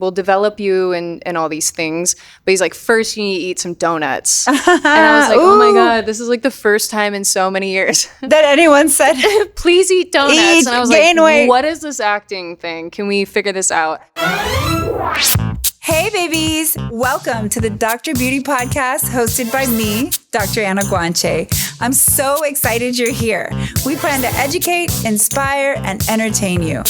we'll develop you and all these things. But he's like, first you need to eat some donuts. And I was like, oh my God, this is like the first time in so many years that anyone said, please eat donuts. Eat, and I was gain like, weight. What is this acting thing? Can we figure this out? Hey babies, welcome to the Dr. Beauty Podcast hosted by me, Dr. Anna Guanche. I'm so excited you're here. We plan to educate, inspire, and entertain you.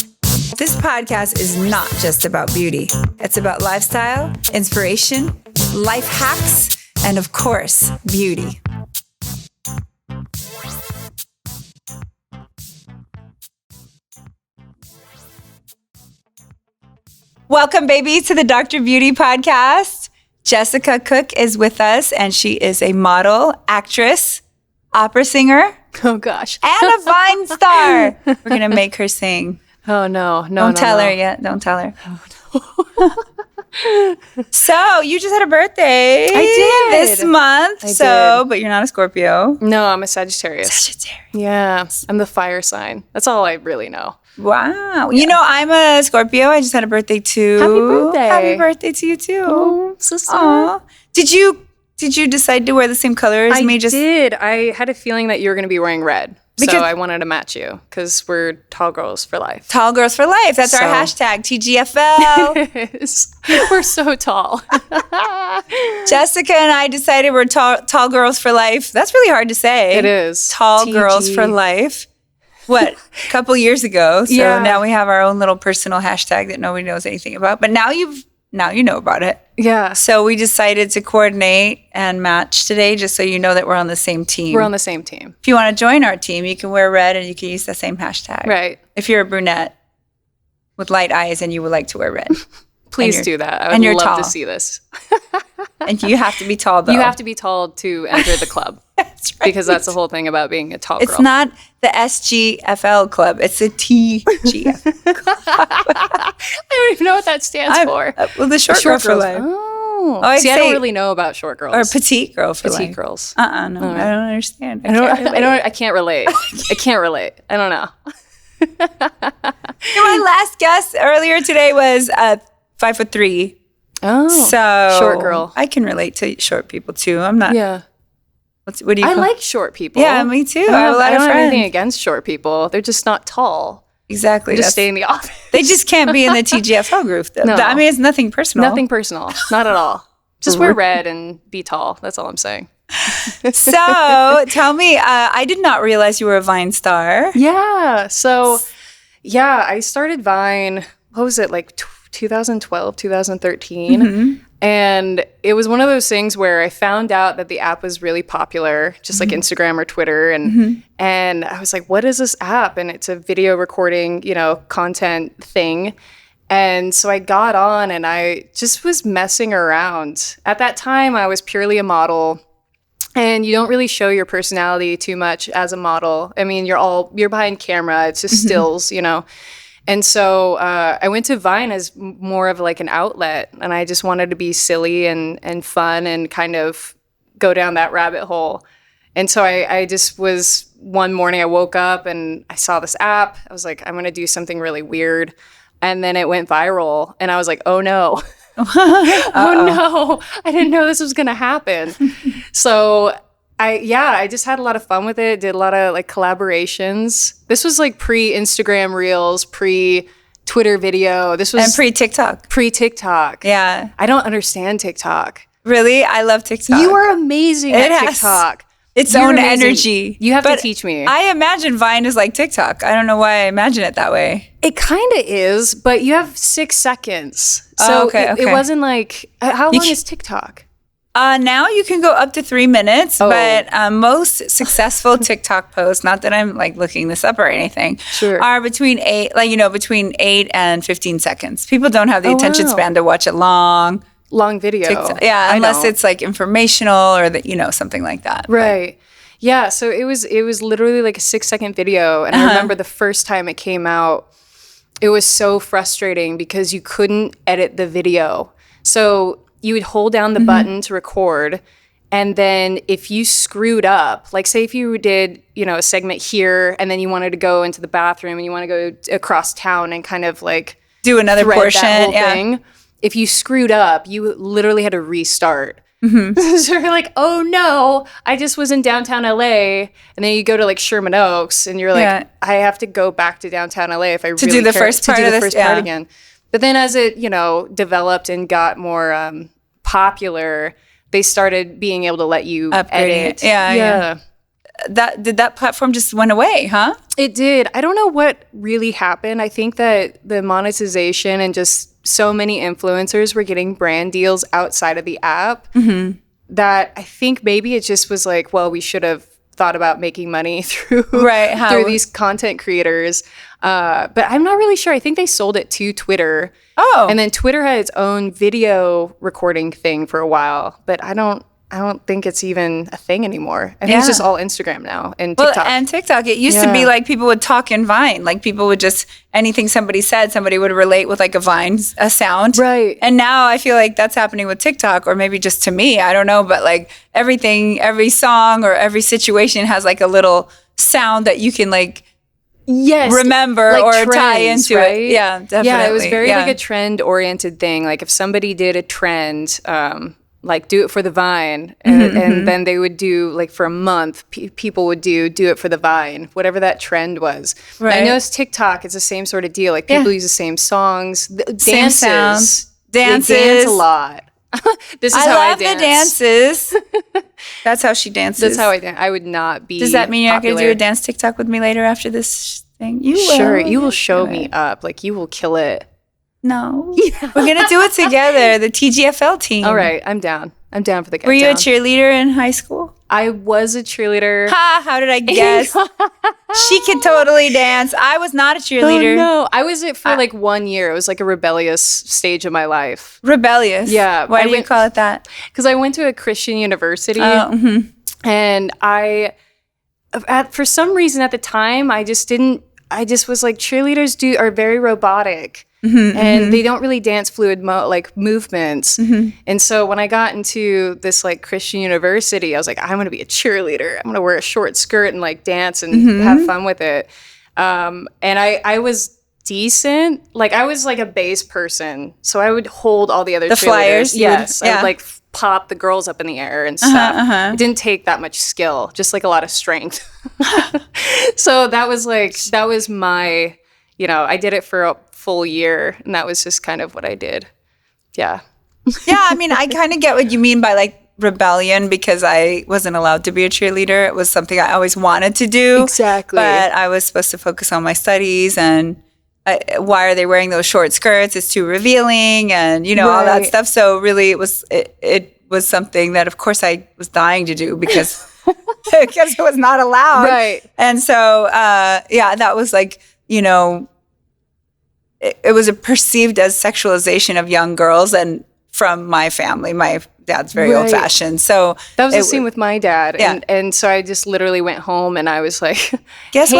This podcast is not just about beauty. It's about lifestyle, inspiration, life hacks, and of course, beauty. Welcome, babies, to the Dr. Beauty Podcast. Jessica Cook is with us, and she is a model, actress, opera singer, Oh gosh. and a Vine star. We're going to make her sing. Oh no. Don't tell her yet. Don't tell her. Oh, no. So, you just had a birthday. I did. This month. But you're not a Scorpio. No, I'm a Sagittarius. Sagittarius. Yeah, I'm the fire sign. That's all I really know. Wow. Yeah. You know, I'm a Scorpio. I just had a birthday too. Happy birthday. Happy birthday to you too. Oh, sister. Aw. Did you decide to wear the same color as me? I did. I had a feeling that you were going to be wearing red. So I wanted to match you because we're tall girls for life. Tall girls for life. That's our hashtag, TGFL. It is. We're so tall. Jessica and I decided we're tall girls for life. That's really hard to say. It is. Tall TG. girls for life. What? A couple years ago. So now we have our own little personal hashtag that nobody knows anything about. But now you know about it. Yeah. So we decided to coordinate and match today just so you know that we're on the same team. We're on the same team. If you want to join our team, you can wear red and you can use the same hashtag. Right. If you're a brunette with light eyes and you would like to wear red. Please do that. I would love to see this. And you have to be tall, though. You have to be tall to enter the club. That's right. Because that's the whole thing about being a tall girl. It's not the SGFL club. It's the TGF club. I don't even know what that stands for. Well, the short girl for life. Oh, I don't really know about short girls. Or petite girl for life. Petite girls. No, I don't understand. I can't relate. I can't relate. I don't know. My last guest earlier today was 5'3". Oh, so short girl. I can relate to short people too. I'm not. Yeah. What do you? I like short people. Yeah, me too. I have a lot of I don't have friends. anything against short people. They're just not tall. Exactly. They just stay in the office. They just can't be in the TGFL group. No. I mean, it's nothing personal. Nothing personal. Not at all. Just wear red and be tall. That's all I'm saying. So tell me, I did not realize you were a Vine star. Yeah. So, I started Vine, what was it, like 2012, 2013? Mm-hmm. And it was one of those things where I found out that the app was really popular, just like Instagram or Twitter. And I was like, what is this app? And it's a video recording, content thing. And so I got on and I just was messing around. At that time, I was purely a model. And you don't really show your personality too much as a model. I mean, you're behind camera. It's just stills, And so I went to Vine as more of like an outlet, and I just wanted to be silly and fun and kind of go down that rabbit hole. And so I just was, one morning I woke up and I saw this app. I was like, I'm going to do something really weird. And then it went viral, and I was like, oh no. Oh no, I didn't know this was going to happen. So I just had a lot of fun with it. Did a lot of like collaborations. This was like pre-Instagram Reels, pre-Twitter video. This was pre-TikTok. Pre-TikTok. Yeah. I don't understand TikTok. Really? I love TikTok. You are amazing at TikTok. Its own energy. You have to teach me. I imagine Vine is like TikTok. I don't know why I imagine it that way. It kind of is, but you have 6 seconds. So it wasn't like, how long is TikTok? Now you can go up to 3 minutes, but most successful TikTok posts, not that I'm like looking this up or anything, are between 8 and 15 seconds. People don't have the attention span to watch a long video. TikTok. Yeah, unless it's like informational or something like that. Right. But. Yeah, so it was literally like a 6-second video, and I remember the first time it came out, it was so frustrating because you couldn't edit the video. So you would hold down the button to record, and then if you screwed up, like say if you did, a segment here, and then you wanted to go into the bathroom and you want to go across town and kind of like do another portion, that whole thing, if you screwed up, you literally had to restart. Mm-hmm. So you're like, oh no, I just was in downtown LA. And then you go to like Sherman Oaks and you're like, I have to go back to downtown LA if I really do the first part to do of the this, first part again. But then as it, developed and got more popular, they started being able to let you edit. Yeah. That platform just went away, huh? It did. I don't know what really happened. I think that the monetization and just so many influencers were getting brand deals outside of the app that I think maybe it just was like, well, we should have thought about making money through these content creators. But I'm not really sure. I think they sold it to Twitter. Oh. And then Twitter had its own video recording thing for a while. But I don't think it's even a thing anymore. I think it's just all Instagram now and TikTok. Well, and TikTok. It used to be like people would talk in Vine. Like people would just, anything somebody said, somebody would relate with like a sound. Right. And now I feel like that's happening with TikTok, or maybe just to me. I don't know. But like every song or every situation has like a little sound that you can like remember like or trends, tie into it. Yeah, definitely. Yeah, it was very like a trend-oriented thing. Like if somebody did a trend, like do it for the Vine, and then they would do like for a month, people would do it for the Vine, whatever that trend was. Right. I noticed TikTok is the same sort of deal. Like people use the same songs, same sounds, dances. They dance a lot. This is how I dance. I love the dances. That's how she dances. That's how I dance. I would not be. Does that mean you're not going to do a dance TikTok with me later after this thing? You will. Sure, you will show me up. Like you will kill it. No. Yeah. We're going to do it together, the TGFL team. All right, I'm down. I'm down for the countdown. Were you a cheerleader in high school? I was a cheerleader. Ha, how did I guess? She can totally dance. I was not a cheerleader. Oh, no. I was it for like 1 year. It was like a rebellious stage of my life. Rebellious? Yeah. Why do you call it that? Because I went to a Christian university. And for some reason at the time, I just was like, cheerleaders are very robotic. And they don't really dance fluid movements. And so when I got into this like Christian university, I was like, I'm going to be a cheerleader. I'm going to wear a short skirt and like dance and have fun with it. And I was decent. Like I was like a bass person. So I would hold all the other cheerleaders. Flyers? Yes. I would like pop the girls up in the air and stuff. It didn't take that much skill, just like a lot of strength. So that was my, I did it for a full year, and that was just kind of what I did. Yeah. Yeah, I mean, I kind of get what you mean by like rebellion, because I wasn't allowed to be a cheerleader. It was something I always wanted to do. Exactly. But I was supposed to focus on my studies, and why are they wearing those short skirts? It's too revealing, and all that stuff. So really, it was something that, of course, I was dying to do because it was not allowed. Right. And so, that was like, it was perceived as sexualization of young girls, and from my family, my dad's very old fashioned. So that was the same with my dad. Yeah. And so I just literally went home and I was like, guess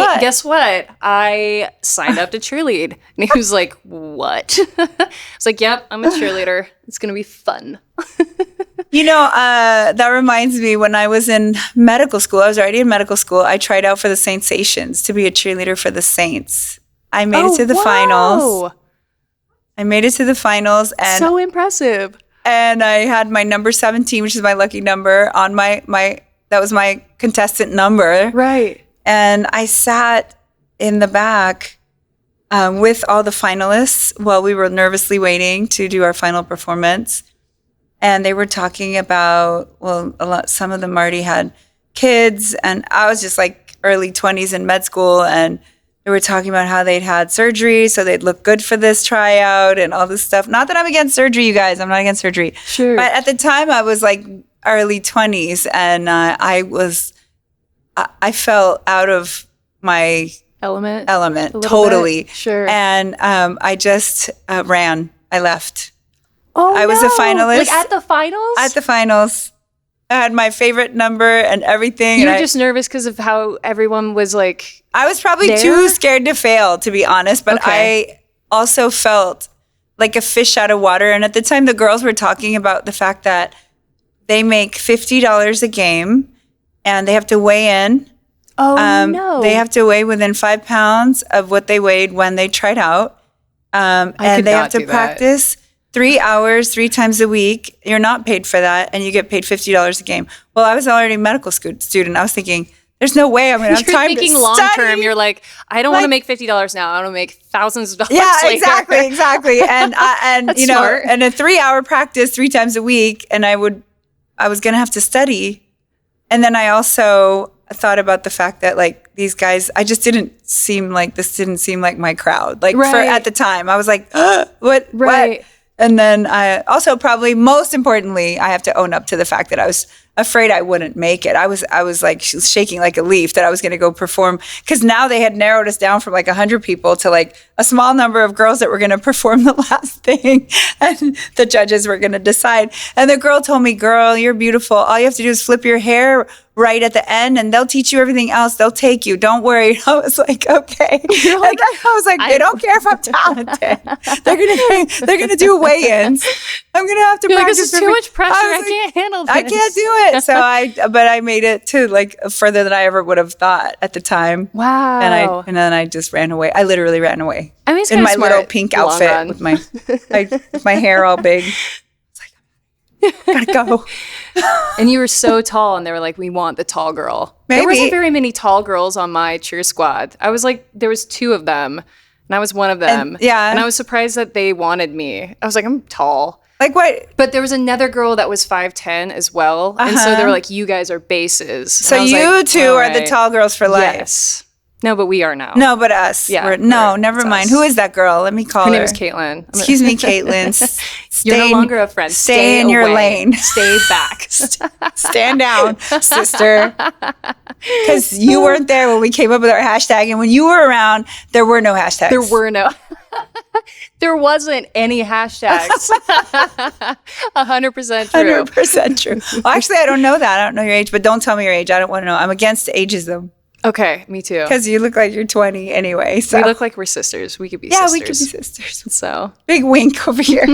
what? I signed up to cheerlead. And he was like, what? I was like, yep, I'm a cheerleader. It's going to be fun. That reminds me, when I was in medical school, I was already in medical school. I tried out for the Saints-ations to be a cheerleader for the Saints. I made it to the finals. I made it to the finals. And so impressive. And I had my number 17, which is my lucky number, on my that was my contestant number. Right. And I sat in the back with all the finalists while we were nervously waiting to do our final performance. And they were talking about, some of them already had kids, and I was just like early 20s in med school, and they were talking about how they'd had surgery, so they'd look good for this tryout and all this stuff. Not that I'm against surgery, you guys. I'm not against surgery. Sure. But at the time, I was like early 20s, and I fell out of my element totally. Bit. Sure. And I just ran. I left. Oh, I was a finalist. Like at the finals? At the finals. I had my favorite number and everything. You were just nervous because of how everyone was like. I was probably too scared to fail, to be honest. But I also felt like a fish out of water. And at the time, the girls were talking about the fact that they make $50 a game and they have to weigh in. Oh, no. They have to weigh within 5 pounds of what they weighed when they tried out. And they have to practice 3 hours, 3 times a week. You're not paid for that, and you get paid $50 a game. Well, I was already a medical student. I was thinking, there's no way I'm going to have time to study. You're thinking long term. You're like, I don't want to make $50 now. I want to make thousands of dollars later. Exactly. And you know, smart. And a 3-hour practice 3 times a week, and I was going to have to study. And then I also thought about the fact that like these guys, this didn't seem like my crowd. Like at the time, I was like, what? And then I also probably most importantly, I have to own up to the fact that I was afraid I wouldn't make it. I was like shaking like a leaf that I was going to go perform, because now they had narrowed us down from like 100 people to like a small number of girls that were going to perform the last thing, and the judges were going to decide. And the girl told me, "Girl, you're beautiful. All you have to do is flip your hair right at the end, and they'll teach you everything else. They'll take you. Don't worry." I was like, okay. Like, I was like, they don't care if I'm talented. They're gonna do weigh-ins. I'm gonna have to practice. This is too much pressure. I can't handle this. I can't do it. So I made it to like further than I ever would have thought at the time. Wow. And then I just ran away. I literally ran away. I mean, it's in my little pink outfit with my hair all big. It's like, gotta go. And you were so tall, and they were like, "We want the tall girl." Maybe. There wasn't very many tall girls on my cheer squad. I was like, there was 2 of them, and I was one of them. And I was surprised that they wanted me. I was like, I'm tall. Like what? But there was another girl that was 5'10" as well, and so they were like, "You guys are bases." So you two are the tall girls for life. Yes. No, but we are now. No, but us. Yeah. Never mind. Us. Who is that girl? Let me call her. Her name is Caitlin. Excuse me, Caitlin. You're no longer a friend. Stay in your lane. Stay back. Stand down, sister. Because you weren't there when we came up with our hashtag. And when you were around, there were no hashtags. There wasn't any hashtags. 100% true. 100% true. Well, actually, I don't know that. I don't know your age, but don't tell me your age. I don't want to know. I'm against ageism. Okay, me too. Because you look like you're 20 anyway. So. We look like we're sisters. We could be sisters. Yeah, we could be sisters. So big wink over here.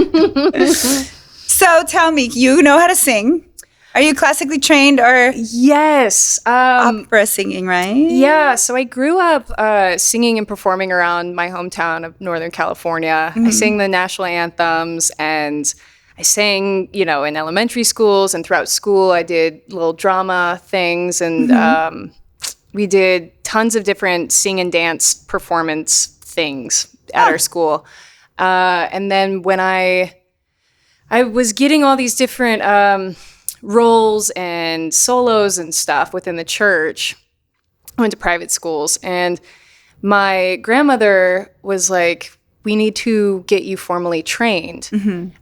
So tell me, you know how to sing? Are you classically trained or? Yes. Opera singing, right? Yeah. So I grew up singing and performing around my hometown of Northern California. I sang the national anthems, and I sang, in elementary schools and throughout school. I did little drama things, and we did tons of different sing and dance performance things at our school. And then when I was getting all these different roles and solos and stuff within the church, I went to private schools, and my grandmother was like, "We need to get you formally trained."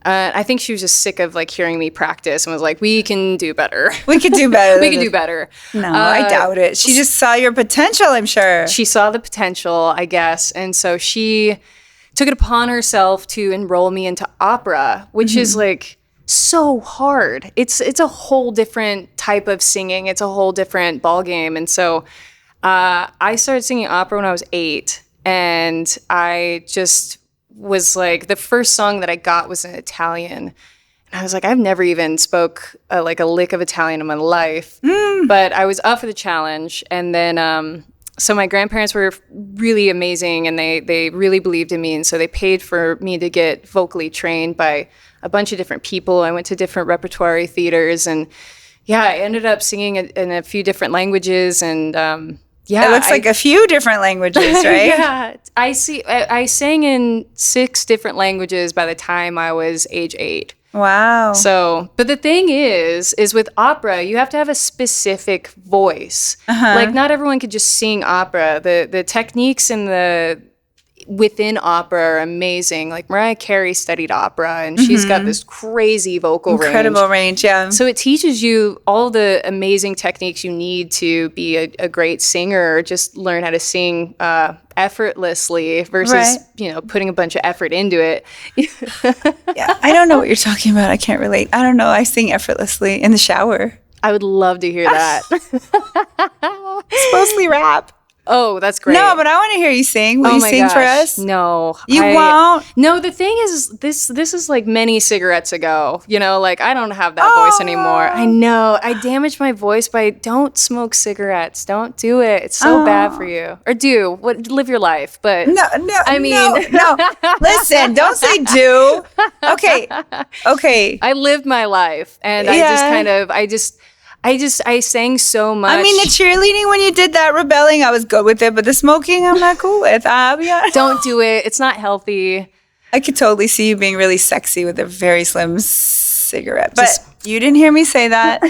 I think she was just sick of like hearing me practice and was like, "We can do better. We could do better. We can do better." No, I doubt it. She just saw your potential, I'm sure. She saw the potential, I guess. And so she took it upon herself to enroll me into opera, which is like so hard. It's a whole different type of singing. It's a whole different ballgame. And so I started singing opera when I was 8. And I just was like, the first song that I got was in Italian. And I was like, I've never even spoke like a lick of Italian in my life. But I was up for the challenge. And then, so my grandparents were really amazing, and they really believed in me. And so they paid for me to get vocally trained by a bunch of different people. I went to different repertory theaters, and I ended up singing in a few different languages. And it looks like a few different languages, right? Yeah, I sang in 6 different languages by the time I was age 8. Wow. So, but the thing is with opera, you have to have a specific voice. Like, not everyone could just sing opera. The techniques and within opera are amazing. Like, Mariah Carey studied opera, and she's got this crazy vocal range. Incredible range, yeah. So it teaches you all the amazing techniques you need to be a great singer, or just learn how to sing effortlessly versus, putting a bunch of effort into it. Yeah, I don't know what you're talking about. I can't relate. I don't know. I sing effortlessly in the shower. I would love to hear that. It's mostly rap. Oh, that's great. No, but I want to hear you sing. Will you sing for us? No. You won't? No, the thing is, this is like many cigarettes ago. You know, like I don't have that voice anymore. I know. I damaged my voice by don't smoke cigarettes. Don't do it. It's so bad for you. Or live your life. But no. I mean, no. Listen, don't say do. Okay. I lived my life, and I sang so much. I mean, the cheerleading, when you did that rebelling, I was good with it, but the smoking, I'm not cool with. Don't do it. It's not healthy. I could totally see you being really sexy with a very slim cigarette, but you didn't hear me say that.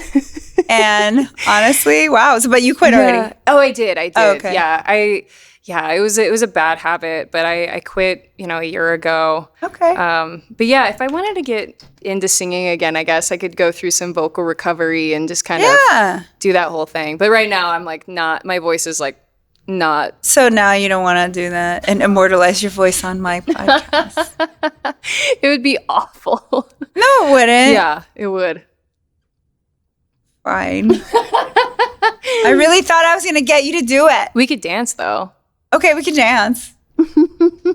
And honestly, wow. But you quit already. Oh, I did. Oh, okay. Yeah, it was a bad habit, but I quit, a year ago. Okay. But yeah, if I wanted to get into singing again, I guess I could go through some vocal recovery and just kind of do that whole thing. But right now I'm like my voice is like not. So now you don't want to do that and immortalize your voice on my podcast. It would be awful. No, it wouldn't. Yeah, it would. Fine. I really thought I was going to get you to do it. We could dance though. Okay, we can dance.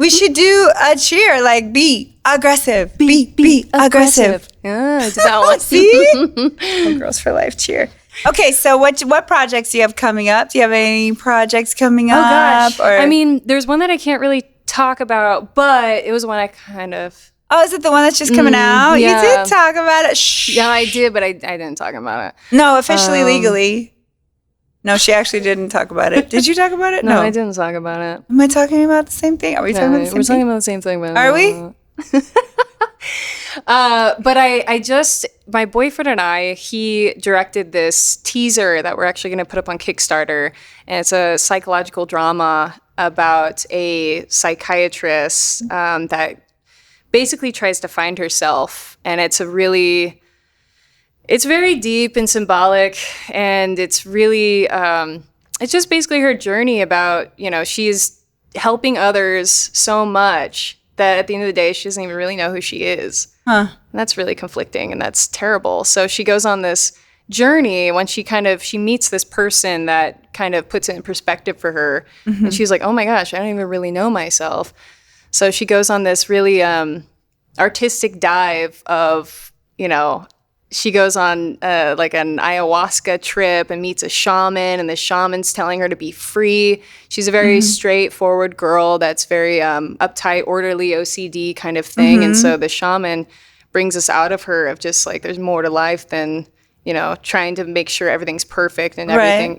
We should do a cheer, like be aggressive. Be aggressive. Yeah, I did that one. See? Girls for Life cheer. Okay, so what projects do you have coming up? Do you have any projects coming up? Oh gosh. I mean, there's one that I can't really talk about, but it was one I kind of. Oh, is it the one that's just coming out? Yeah. You did talk about it. Shh. Yeah, I did, but I didn't talk about it. No, officially, legally. No, she actually didn't talk about it. Did you talk about it? No, I didn't talk about it. Am I talking about the same thing? Are we talking about the same thing? We're talking about the same thing. But are we? But my boyfriend and he directed this teaser that we're actually going to put up on Kickstarter. And it's a psychological drama about a psychiatrist that basically tries to find herself. And it's very deep and symbolic, and it's really, it's just basically her journey about, she's helping others so much that at the end of the day, she doesn't even really know who she is. Huh. And that's really conflicting, and that's terrible. So she goes on this journey when she meets this person that kind of puts it in perspective for her. Mm-hmm. And she's like, oh my gosh, I don't even really know myself. So she goes on this really artistic dive of, she goes on like an ayahuasca trip and meets a shaman, and the shaman's telling her to be free. She's a very straightforward girl that's very uptight, orderly, OCD kind of thing. Mm-hmm. And so the shaman brings us out of her of just like there's more to life than, trying to make sure everything's perfect and everything,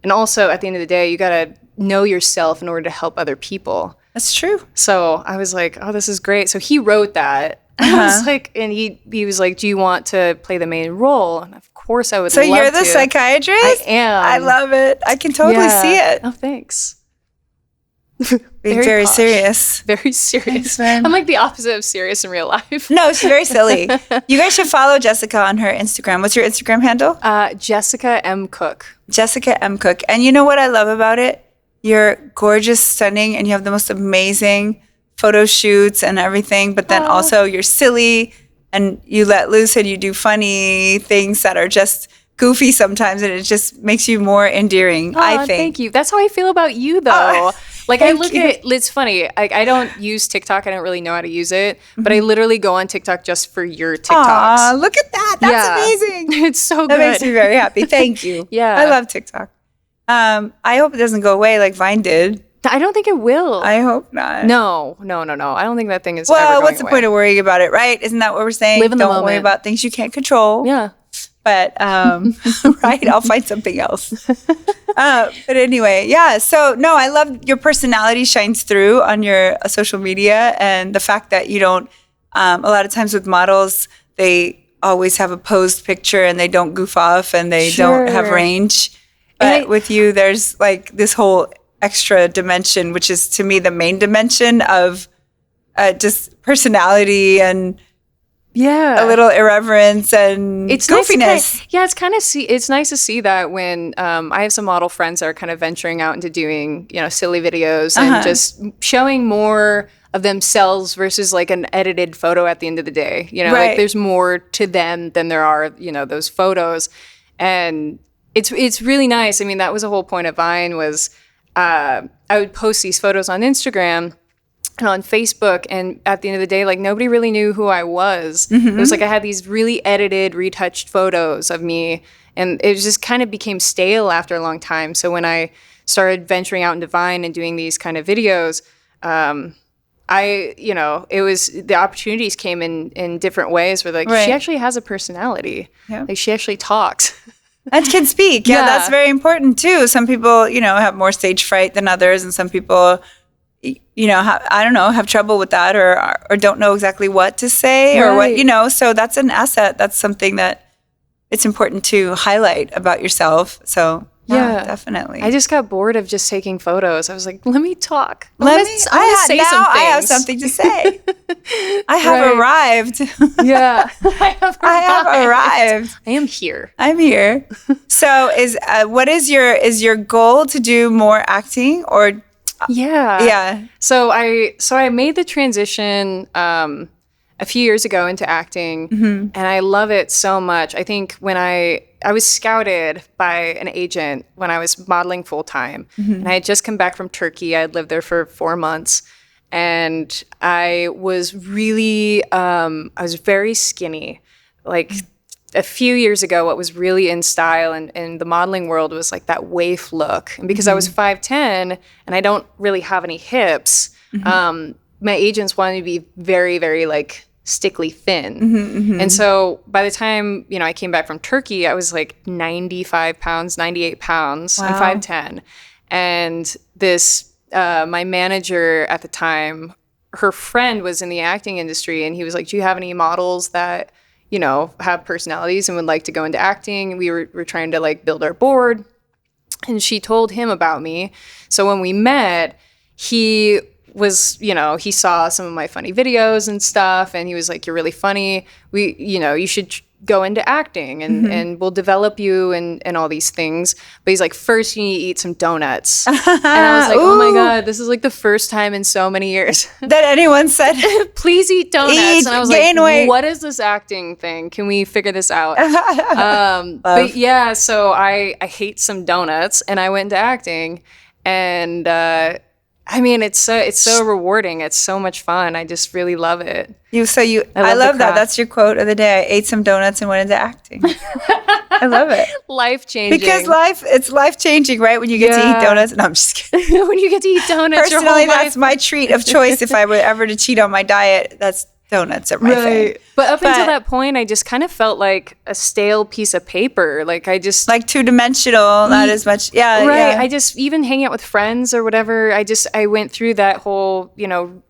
And also at the end of the day, you got to know yourself in order to help other people. That's true. So I was like, oh, this is great. So he wrote that. I was like, and he was like, do you want to play the main role? And of course I would love to. So you're the psychiatrist? I am. I love it. I can totally see it. Oh, thanks. Being very serious. Very serious. Thanks, I'm like the opposite of serious in real life. No, she's very silly. You guys should follow Jessica on her Instagram. What's your Instagram handle? Jessica M. Cook. Jessica M. Cook. And you know what I love about it? You're gorgeous, stunning, and you have the most amazing photo shoots and everything, but then also you're silly and you let loose and you do funny things that are just goofy sometimes, and it just makes you more endearing, I think. Thank you. That's how I feel about you, though. Like, I look at it's funny. I don't use TikTok. I don't really know how to use it, but I literally go on TikTok just for your TikToks. Aw, look at that. That's amazing. It's so good. That makes me very happy. Thank you. Yeah. I love TikTok. I hope it doesn't go away like Vine did. I don't think it will. I hope not. No. I don't think that thing is ever Well, going what's the away. point of worrying about it, right? Isn't that what we're saying? Live in the Don't worry moment. about things you can't control. Yeah. But, right, I'll find something else. But anyway, yeah. So, no, I love your personality shines through on your social media, and the fact that you don't, a lot of times with models, they always have a posed picture and they don't goof off and they don't have range. But with you, there's like this whole extra dimension, which is to me the main dimension of just personality and a little irreverence and goofiness. It's nice to see that when I have some model friends that are kind of venturing out into doing silly videos and just showing more of themselves versus like an edited photo at the end of the day. Like there's more to them than there are those photos, and it's really nice. I mean, that was the whole point of Vine was I would post these photos on Instagram and on Facebook, and at the end of the day, like nobody really knew who I was. It was like I had these really edited, retouched photos of me, and it just kind of became stale after a long time. So when I started venturing out into Vine and doing these kind of videos, it was the opportunities came in different ways where like she actually has a personality. Yeah. Like she actually talks. And can speak. Yeah, that's very important too. Some people, have more stage fright than others, and some people, have trouble with that or don't know exactly what to say or what, so that's an asset. That's something that it's important to highlight about yourself. So yeah, definitely. I just got bored of just taking photos. I was like, let me talk. I have something to say. I have arrived. Yeah. I have arrived. I am here. I'm here. So what is your goal to do more acting or? Yeah. So I made the transition a few years ago into acting, and I love it so much. I think when I was scouted by an agent when I was modeling full time, and I had just come back from Turkey. I had lived there for 4 months, and I was really, I was very skinny. Like a few years ago, what was really in style in the modeling world was like that waif look. And because I was 5'10", and I don't really have any hips, my agents wanted me to be very, very like stickly thin. And so by the time, I came back from Turkey, I was like 95 pounds, 98 pounds. Wow. I'm 5'10". And this, my manager at the time, her friend was in the acting industry, and he was like, do you have any models that, have personalities and would like to go into acting? And we were trying to like build our board. And she told him about me. So when we met, he was, he saw some of my funny videos and stuff, and he was like, you're really funny. You should go into acting and we'll develop you and all these things. But he's like, first you need to eat some donuts. And I was like, oh my God, this is like the first time in so many years that anyone said, please eat donuts. And I was like, what is this acting thing? Can we figure this out? But yeah, so I hate some donuts, and I went into acting, and it's so rewarding. It's so much fun. I just really love it. I love that. That's your quote of the day. I ate some donuts and went into acting. I love it. Life-changing. Because it's life-changing, right? When you get to eat donuts. No, I'm just kidding. When you get to eat donuts, personally, that's my treat of choice. If I were ever to cheat on my diet, that's donuts are my thing. But until that point, I just kind of felt like a stale piece of paper. Like I just like two-dimensional, not as much. Yeah, right. Yeah. I just even hanging out with friends or whatever. I went through that whole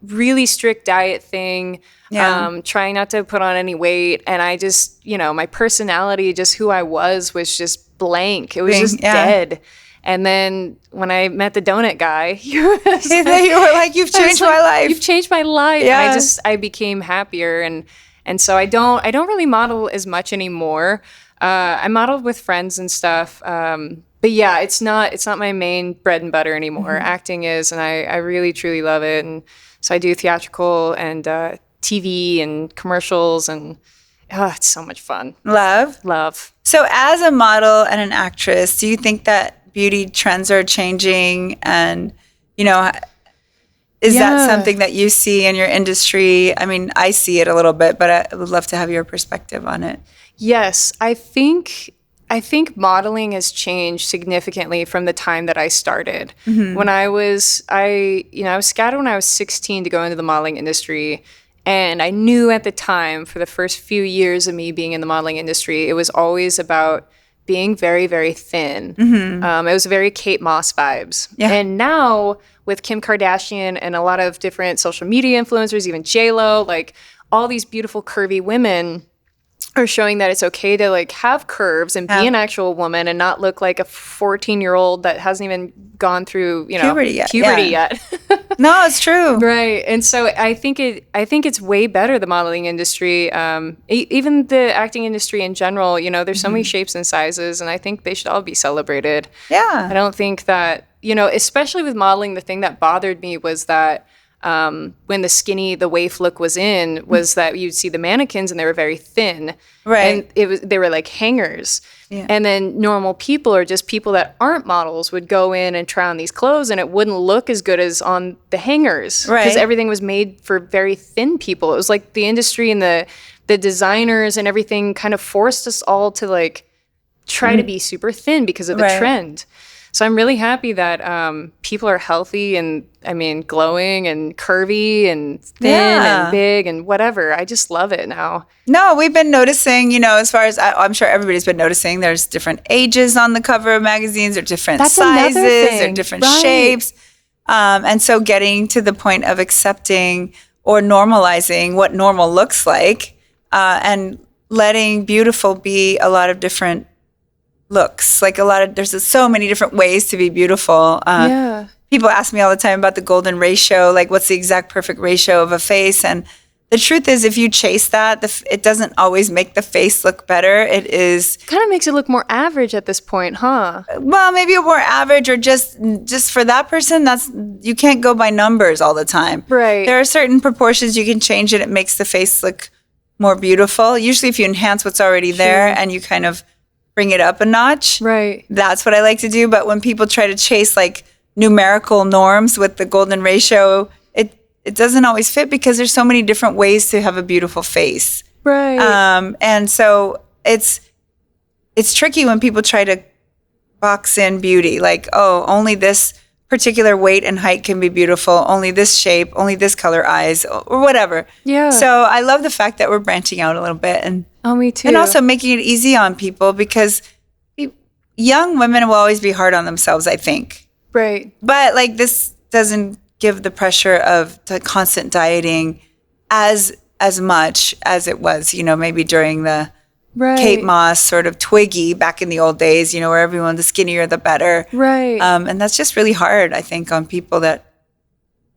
really strict diet thing. Yeah. Trying not to put on any weight, and I just my personality, just who I was just blank. It was just dead. And then when I met the donut guy, you were like, you've changed my life. You've changed my life. Yeah. And I became happier. And so I don't really model as much anymore. I modeled with friends and stuff. But yeah, it's not my main bread and butter anymore. Acting is, and I really, truly love it. And so I do theatrical and TV and commercials, and it's so much fun. Love. So as a model and an actress, do you think that beauty trends are changing, and is that something that you see in your industry? I mean, I see it a little bit, but I would love to have your perspective on it. Yes, I think modeling has changed significantly from the time that I started. When I was scouted when I was 16 to go into the modeling industry. And I knew at the time, for the first few years of me being in the modeling industry, it was always about being very, very thin. It was very Kate Moss vibes. Yeah. And now with Kim Kardashian and a lot of different social media influencers, even J-Lo, like all these beautiful curvy women are showing that it's okay to like have curves and be an actual woman and not look like a 14-year-old that hasn't even gone through, puberty yet. No, it's true. Right. And so I think it's way better, the modeling industry, even the acting industry in general. There's so many shapes and sizes, and I think they should all be celebrated. Yeah. I don't think that, especially with modeling, the thing that bothered me was that when the waif look was in, was that you'd see the mannequins and they were very thin. Right. And they were like hangers. Yeah. And then normal people, or just people that aren't models, would go in and try on these clothes and it wouldn't look as good as on the hangers. Right. Because everything was made for very thin people. It was like the industry and the designers and everything kind of forced us all to like try to be super thin because of the trend. So I'm really happy that people are healthy and, I mean, glowing and curvy and thin and big and whatever. I just love it now. No, we've been noticing, as far as I'm sure everybody's been noticing, there's different ages on the cover of magazines, or different sizes, or different shapes. And so getting to the point of accepting or normalizing what normal looks like, and letting beautiful be a lot of different looks. Like there's so many different ways to be beautiful. People ask me all the time about the golden ratio, like what's the exact perfect ratio of a face. And the truth is, if you chase that, it doesn't always make the face look better. It is kind of makes it look more average at this point, huh? Well, maybe more average, or just for that person, you can't go by numbers all the time. Right. There are certain proportions you can change and it makes the face look more beautiful. Usually if you enhance what's already there and you kind of bring it up a notch. Right. That's what I like to do. But when people try to chase like numerical norms with the golden ratio, it doesn't always fit, because there's so many different ways to have a beautiful face. Right. And so it's tricky when people try to box in beauty. Like, oh, only this particular weight and height can be beautiful. Only this shape, only this color eyes, or whatever. Yeah. So I love the fact that we're branching out a little bit. And me too. And also making it easy on people, because young women will always be hard on themselves, I think. Right. But like, this doesn't give the pressure of the constant dieting as much as it was, maybe during the Kate Moss sort of Twiggy back in the old days, where everyone, the skinnier the better. Right. And that's just really hard, I think, on people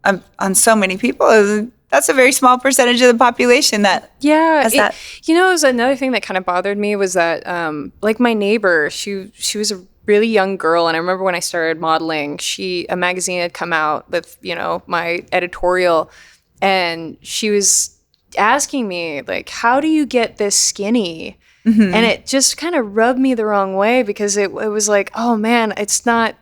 on so many people. That's a very small percentage of the population that has that. It was another thing that kind of bothered me was that, like my neighbor, she was a really young girl. And I remember when I started modeling, a magazine had come out with, my editorial, and she was asking me like, how do you get this skinny? Mm-hmm. And it just kind of rubbed me the wrong way, because it was like, oh man, it's not,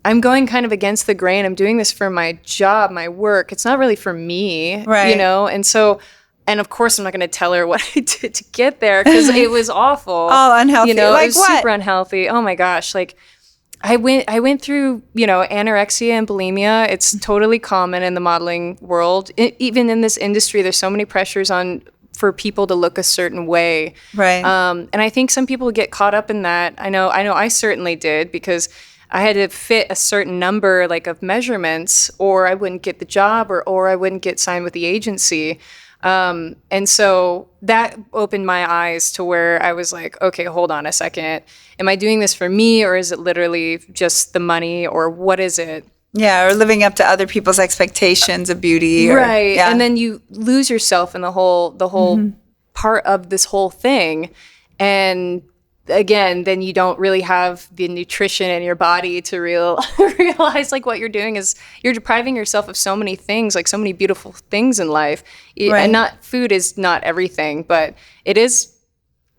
I'm going kind of against the grain. I'm doing this for my job, my work. It's not really for me, right. And so, and of course I'm not going to tell her what I did to get there, because it was awful. Oh, unhealthy. Like it was what? Super unhealthy. Oh my gosh. Like I went through, anorexia and bulimia. It's totally common in the modeling world. Even in this industry, there's so many pressures for people to look a certain way. Right. And I think some people get caught up in that. I know I certainly did, because I had to fit a certain number like of measurements, or I wouldn't get the job, or I wouldn't get signed with the agency. And so that opened my eyes to where I was like, okay, hold on a second. Am I doing this for me, or is it literally just the money, or what is it? Yeah, or living up to other people's expectations of beauty. Right. Yeah. And then you lose yourself in the whole mm-hmm. part of this whole thing. And again, then you don't really have the nutrition in your body to realize like what you're doing is you're depriving yourself of so many things, like so many beautiful things in life. Right. And food is not everything, but it is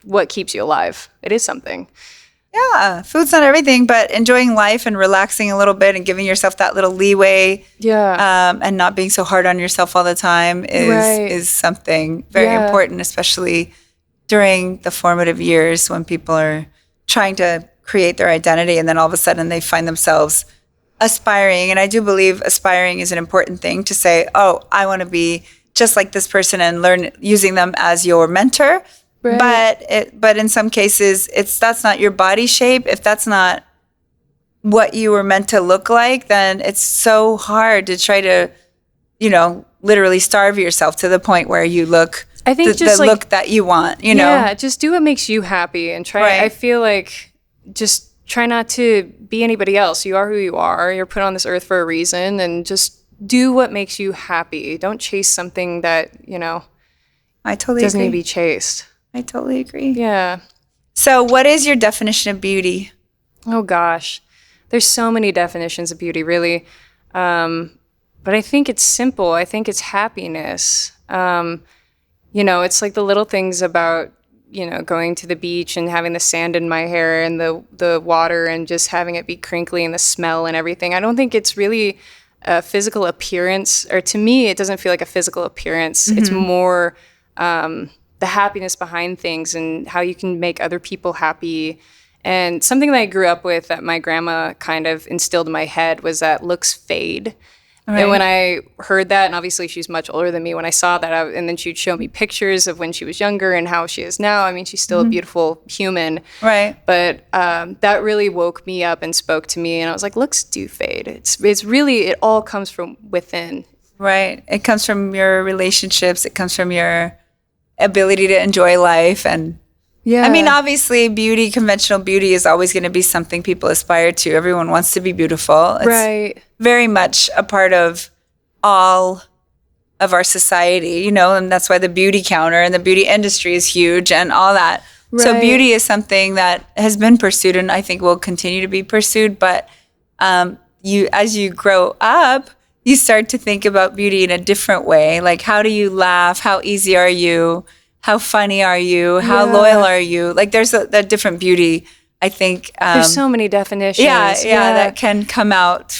what keeps you alive. It is something. Yeah, food's not everything, but enjoying life and relaxing a little bit and giving yourself that little leeway, and not being so hard on yourself all the time is something very important, especially during the formative years when people are trying to create their identity, and then all of a sudden they find themselves aspiring. And I do believe aspiring is an important thing to say, oh, I want to be just like this person, and learn using them as your mentor. Right. But in some cases, that's not your body shape. If that's not what you were meant to look like, then it's so hard to try to, literally starve yourself to the point where you look the look that you want, Yeah, just do what makes you happy and try. Right. I feel like just try not to be anybody else. You are who you are. You're put on this earth for a reason, and just do what makes you happy. Don't chase something that, I totally doesn't agree. need to be chased. I totally agree. Yeah. So what is your definition of beauty? Oh, gosh. There's so many definitions of beauty, really. But But I think it's simple. I think it's happiness. It's like the little things about, going to the beach and having the sand in my hair and the water and just having it be crinkly and the smell and everything. I don't think it's really a physical appearance, or to me, it doesn't feel like a physical appearance. It's more the happiness behind things and how you can make other people happy. And something that I grew up with that my grandma kind of instilled in my head was that looks fade. Right. And when I heard that, and obviously she's much older than me, when I saw that, and then she'd show me pictures of when she was younger and how she is now. I mean, she's still a beautiful human. Right. But that really woke me up and spoke to me. And I was like, looks do fade. It's really, it all comes from within. Right. It comes from your relationships. It comes from your ability to enjoy life. And yeah. I mean, obviously, beauty, conventional beauty is always going to be something people aspire to. Everyone wants to be beautiful. It's right. very much a part of all of our society, and that's why the beauty counter and the beauty industry is huge and all that. Right. So beauty is something that has been pursued and I think will continue to be pursued. But as you grow up, you start to think about beauty in a different way. Like, how do you laugh? How easy are you? How funny are you? How loyal are you? Like, there's a different beauty, I think. There's so many definitions. Yeah, that can come out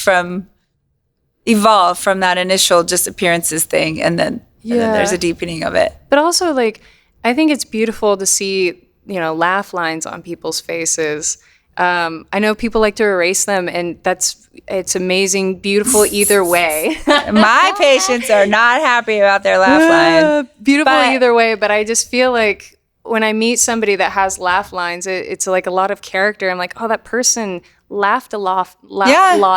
evolve from that initial just appearances thing. And then there's a deepening of it. But also, like, I think it's beautiful to see, laugh lines on people's faces. I know people like to erase them, and it's amazing, beautiful either way. My patients are not happy about their laugh line. Beautiful either way, but I just feel like when I meet somebody that has laugh lines, it's like a lot of character. I'm like, oh, that person laughed a lot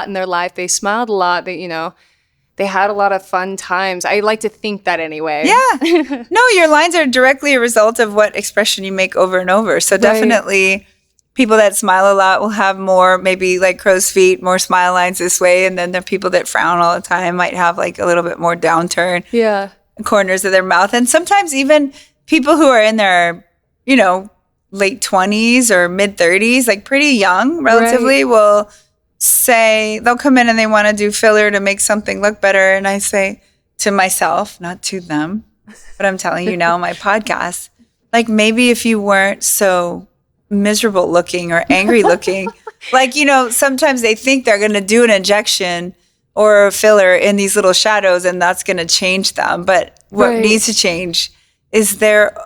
in their life. They smiled a lot. They had a lot of fun times. I like to think that anyway. Yeah. No, your lines are directly a result of what expression you make over and over. So definitely people that smile a lot will have more, maybe like crow's feet, more smile lines this way. And then the people that frown all the time might have like a little bit more downturn. Yeah. Corners of their mouth. And sometimes even people who are in their, late 20s or mid 30s, like pretty young relatively, will say, they'll come in and they want to do filler to make something look better. And I say to myself, not to them, but I'm telling you now on my podcast, like, maybe if you weren't so miserable looking or angry looking, like, sometimes they think they're going to do an injection or a filler in these little shadows and that's going to change them. But what needs to change is their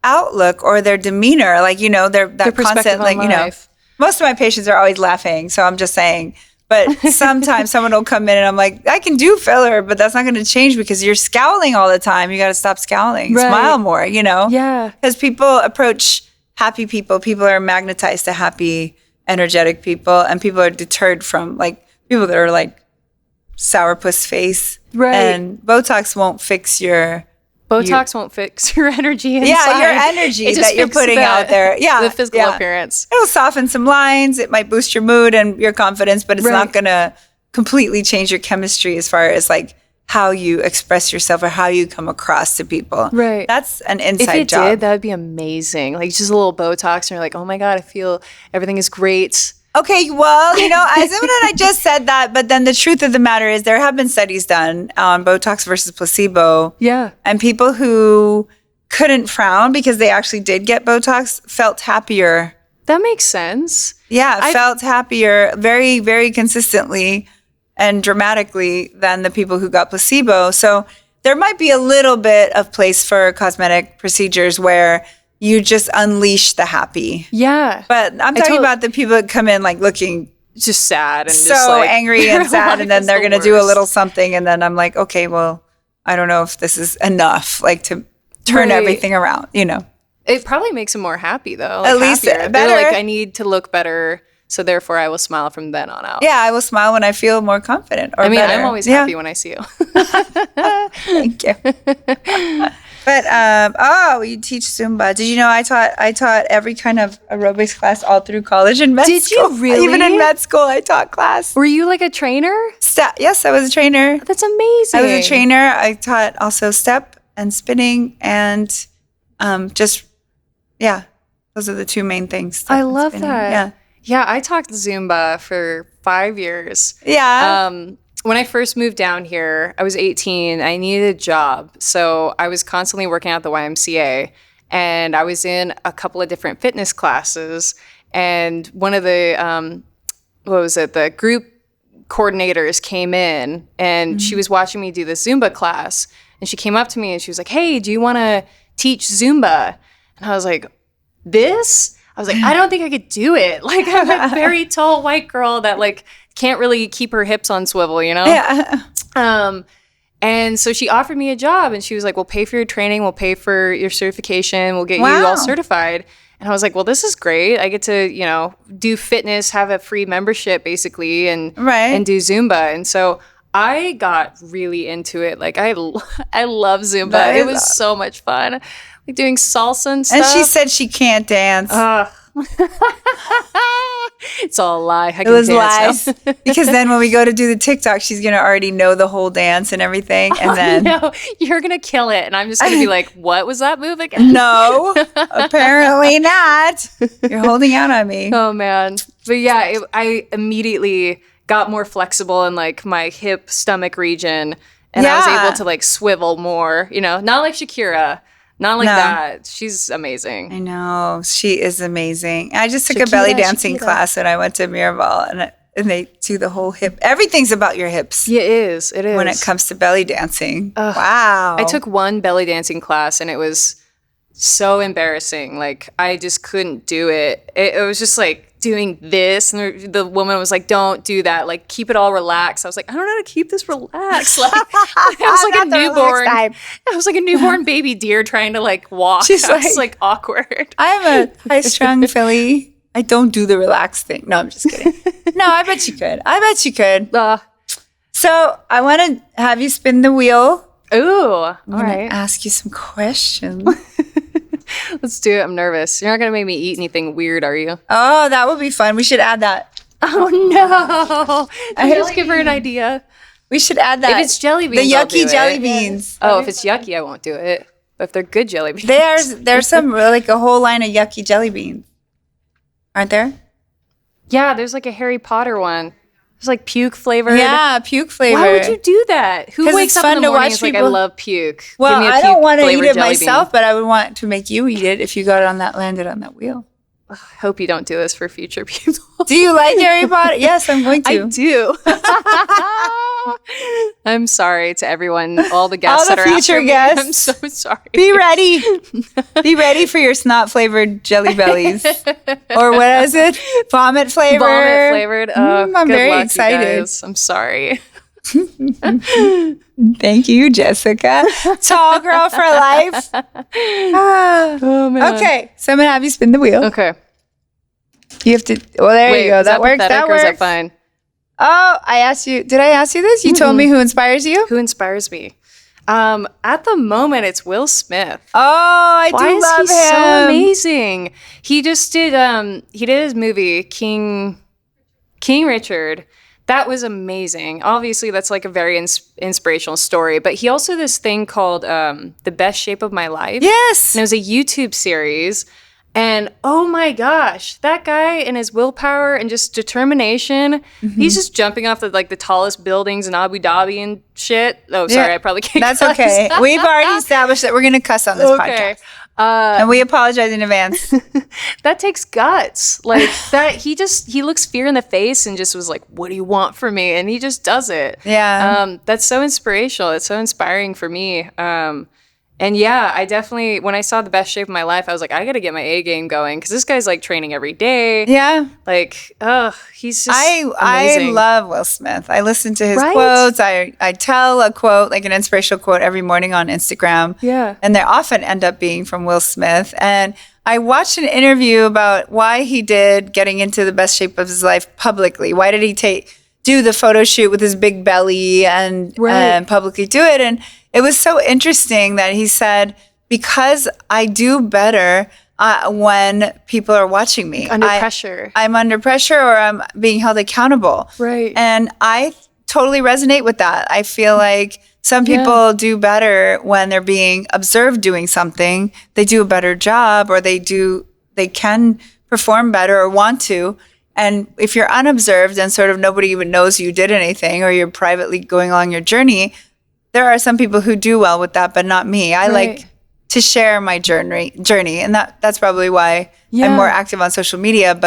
outlook or their demeanor, like, their constant, like, life. Most of my patients are always laughing. So I'm just saying, but sometimes someone will come in and I'm like, I can do filler, but that's not going to change because you're scowling all the time. You got to stop scowling, smile more, Yeah. Because people approach happy people are magnetized to happy, energetic people, and people are deterred from like people that are like sourpuss face. Right. And Botox won't fix your energy inside. Yeah, your energy that you're putting out there. Yeah. The physical appearance. It'll soften some lines. It might boost your mood and your confidence, but it's not going to completely change your chemistry as far as like how you express yourself or how you come across to people. Right. That's an inside if it job. did, that would be amazing. Like just a little Botox and you're like, oh my God, I feel everything is great. Okay, well, I just said that, but then the truth of the matter is there have been studies done on Botox versus placebo. Yeah. And people who couldn't frown because they actually did get Botox felt happier. That makes sense. Yeah, felt happier very, very consistently and dramatically than the people who got placebo. So there might be a little bit of place for cosmetic procedures where you just unleash the happy. Yeah. But I'm talking about the people that come in like looking just sad and so just like, angry and sad, and then they're going to do a little something, and then I'm like, okay, well, I don't know if this is enough, like to turn everything around, It probably makes them more happy though. Like at least happier. better. They're like, I need to look better, so therefore I will smile from then on out. Yeah, I will smile when I feel more confident or better. I'm always happy when I see you. Thank you. But you teach Zumba. Did you know I taught every kind of aerobics class all through college and med school. Did you really? Even in med school, I taught class. Were you like a trainer? Yes, I was a trainer. That's amazing. I was a trainer. I taught also step and spinning and those are the two main things. I love that. Yeah, I taught Zumba for 5 years. Yeah. when I first moved down here, I was 18. I needed a job. So I was constantly working at the YMCA. And I was in a couple of different fitness classes. And one of the, the group coordinators came in. And she was watching me do this Zumba class. And she came up to me and she was like, hey, do you want to teach Zumba? And I was like, this? I was like, I don't think I could do it. Like, I'm a very tall white girl that, like, can't really keep her hips on swivel, you know? Yeah. And so she offered me a job and she was like, we'll pay for your training. We'll pay for your certification. We'll get you all certified. And I was like, well, this is great. I get to, you know, do fitness, have a free membership basically and do Zumba. And so I got really into it. Like I love Zumba. It was so much fun. Like doing salsa and stuff. And she said she can't dance. It's all a lie. It was lies. Because then when we go to do the TikTok, she's going to already know the whole dance and everything. And then no, you're going to kill it. And I'm just going to be like, what was that move again? No, apparently not. You're holding out on me. Oh, man. But yeah, I immediately got more flexible in like my hip stomach region. And I was able to like swivel more, you know, not like Shakira. Not like that. She's amazing. I know. She is amazing. I just took a belly dancing class when I went to Miraval, and they do the whole hip. Everything's about your hips. Yeah, it is. It is. When it comes to belly dancing. Wow. I took one belly dancing class, and it was so embarrassing. Like, I just couldn't do it. It was just like doing this, and the woman was like, don't do that, like keep it all relaxed. I was like, I don't know how to keep this relaxed. Like I was like a newborn. I was like a newborn baby deer trying to like walk. She's like awkward. I'm a high-strung filly. I don't do the relaxed thing. No, I'm just kidding. No, I bet you could. So I want to have you spin the wheel. Ooh, I'm going to ask you some questions. Let's do it. I'm nervous. You're not going to make me eat anything weird, are you? Oh, that would be fun. We should add that. Oh, no. I just give her an idea. We should add that. If it's jelly beans, the yucky jelly beans. Oh, if it's yucky, I won't do it. But if they're good jelly beans. There's some, like a whole line of yucky jelly beans. Aren't there? Yeah, there's like a Harry Potter one. It's like puke flavored. Yeah, puke flavored. Why would you do that? Who wakes up in the morning and is like, I love puke? Well, I don't want to eat it myself, but I would want to make you eat it if you landed on that wheel. I hope you don't do this for future people. Do you like Harry Potter? Yes, I'm going to. I do. I'm sorry to everyone, all the guests that are future guests. I'm so sorry. Be ready. Be ready for your snot-flavored jelly bellies. Or what is it? Vomit flavored. Vomit flavored. I'm very excited. I'm sorry. Thank you, Jessica. Tall girl for life. Oh, man. Okay, so I'm going to have you spin the wheel. Okay. You have to, well, there you go. That works. That works. Or is that fine? Oh, did I ask you this? You told me who inspires you? Who inspires me? At the moment, it's Will Smith. Oh, I do love him. Why is he so amazing? He just did, he did his movie, King Richard. That was amazing. Obviously, that's like a very inspirational story. But he also did this thing called The Best Shape of My Life. Yes. And it was a YouTube series. And oh my gosh, that guy and his willpower and just determination, he's just jumping off the tallest buildings in Abu Dhabi and shit. Oh, sorry, I probably can't That's cuss. Okay. We've already established that we're going to cuss on this podcast. And we apologize in advance. That takes guts. Like that, he looks fear in the face and just was like, what do you want from me? And he just does it. Yeah. That's so inspirational. It's so inspiring for me. And yeah, I definitely, when I saw The Best Shape of My Life, I was like, I got to get my A game going because this guy's like training every day. Yeah. Like, he's just amazing. I love Will Smith. I listen to his quotes. I tell a quote, like an inspirational quote every morning on Instagram. Yeah. And they often end up being from Will Smith. And I watched an interview about why he did getting into the best shape of his life publicly. Why did he do the photo shoot with his big belly and publicly do it? And it was so interesting that he said, because I do better when people are watching me. Under pressure. I'm under pressure or I'm being held accountable. Right. And I totally resonate with that. I feel like some people do better when they're being observed doing something. They do a better job or they can perform better or want to And if you're unobserved and sort of nobody even knows you did anything, or you're privately going along your journey, there are some people who do well with that, but not me. I like to share my journey, and that's probably why I'm more active on social media,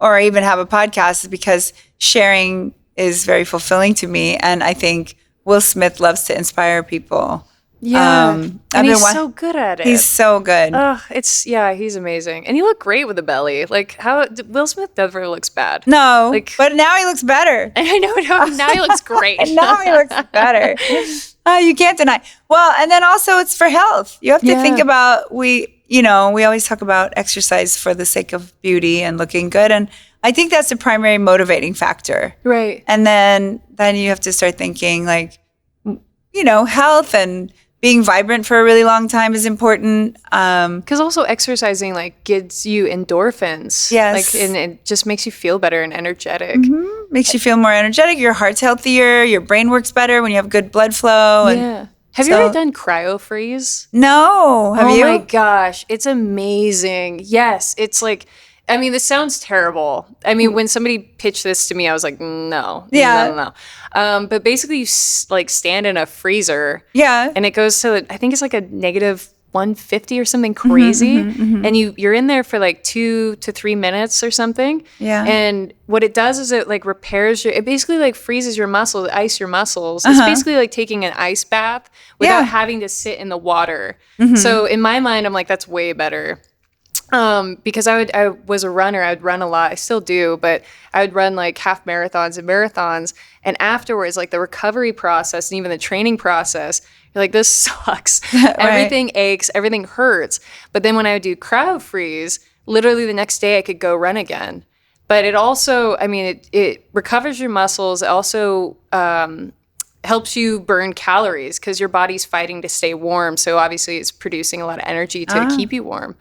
or I even have a podcast, is because sharing is very fulfilling to me. And I think Will Smith loves to inspire people. Yeah, and he's so good at it. He's so good. He's amazing. And you look great with a belly. Like, Will Smith never looks bad. No, but now he looks better. I know, now he looks great. And now he looks better. You can't deny. Well, and then also it's for health. You have to think about, we always talk about exercise for the sake of beauty and looking good. And I think that's the primary motivating factor. Right. And then you have to start thinking like, health and being vibrant for a really long time is important. Because also exercising like gives you endorphins. Yes. Like, and it just makes you feel better and energetic. Mm-hmm. Makes you feel more energetic. Your heart's healthier. Your brain works better when you have good blood flow. And have you ever done cryo freeze? No. Have you? Oh my gosh. It's amazing. Yes. It's like, I mean, this sounds terrible. I mean, when somebody pitched this to me, I was like, no. But basically, you stand in a freezer. Yeah. And it goes to, I think it's like a negative 150 or something crazy. And you're in there for like 2 to 3 minutes or something. Yeah. And what it does is it like repairs it basically like freezes your muscles, ice your muscles. It's basically like taking an ice bath without having to sit in the water. So in my mind, I'm like, that's way better. Because I was a runner, I would run a lot. I still do, but I would run like half marathons and marathons. And afterwards, like the recovery process and even the training process, you're like, this sucks. Everything aches, everything hurts. But then when I would do cryo freeze, literally the next day I could go run again. But it also, I mean, it recovers your muscles. It also helps you burn calories because your body's fighting to stay warm. So obviously it's producing a lot of energy to keep you warm.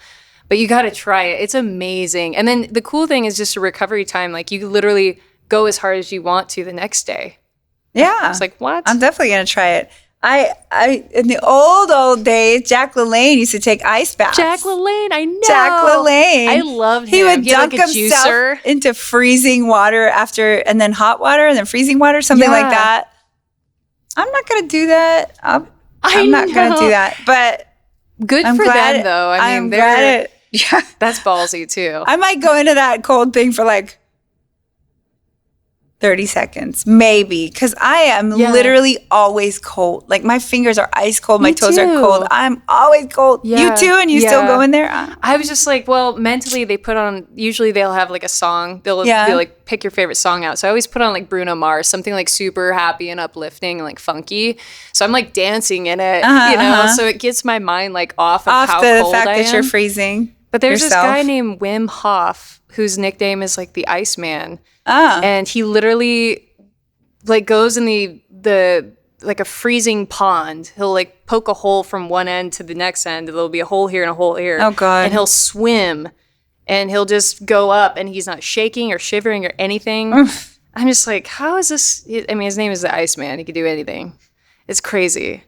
But you got to try it. It's amazing. And then the cool thing is just a recovery time. Like you literally go as hard as you want to the next day. Yeah. It's like, what? I'm definitely going to try it. I in the old days, Jack LaLanne used to take ice baths. Jack LaLanne, I know. Jack LaLanne. I loved him. He would dunk himself into freezing water and then hot water and then freezing water, something like that. I'm not going to do that. I'm not going to do that. But good for them, though. I mean, that's ballsy, too. I might go into that cold thing for like 30 seconds, maybe, because I am literally always cold. Like my fingers are ice cold, my toes are cold. I'm always cold. You too, and you still go in there? I was just like, well, mentally they put on, usually they'll have like a song. They'll like pick your favorite song out. So I always put on like Bruno Mars, something like super happy and uplifting and like funky. So I'm like dancing in it, so it gets my mind like off of how the cold fact I that am. you're freezing. But there's this guy named Wim Hof whose nickname is like the Iceman. And he literally like goes in the like a freezing pond. He'll like poke a hole from one end to the next end. There'll be a hole here and a hole here. Oh God. And he'll swim and he'll just go up and he's not shaking or shivering or anything. I'm just like, how is this? I mean, his name is the Iceman. He could do anything. It's crazy.